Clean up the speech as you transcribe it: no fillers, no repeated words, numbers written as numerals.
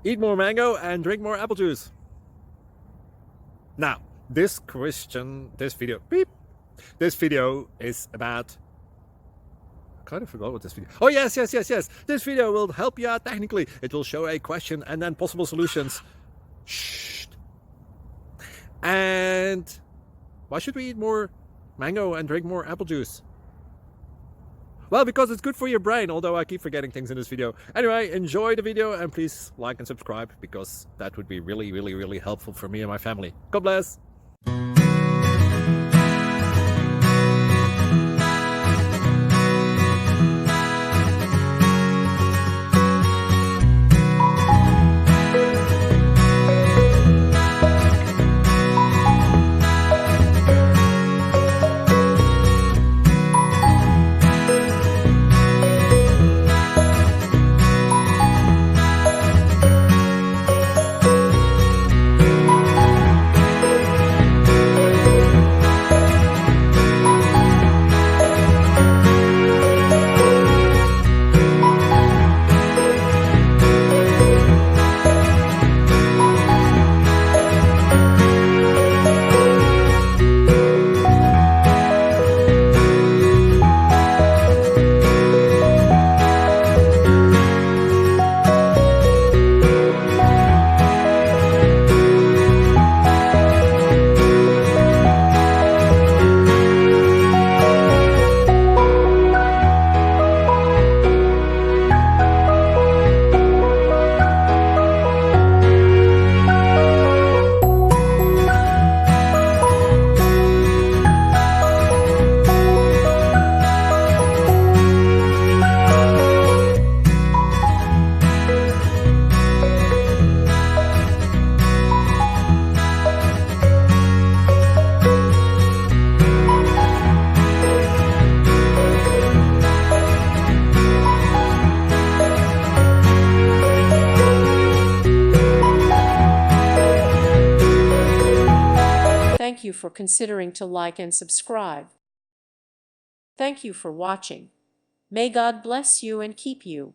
Eat more mango and drink more apple juice. Now, this video is about, I kind of forgot what this video. Oh, yes. This video will help you out technically. It will show a question and then possible solutions. Shh. And why should we eat more mango and drink more apple juice? Well, because it's good for your brain, although I keep forgetting things in this video. Anyway, enjoy the video and please like and subscribe, because that would be really helpful for me and my family. God bless. Thank you for considering to like and subscribe. Thank you for watching. May God bless you and keep you.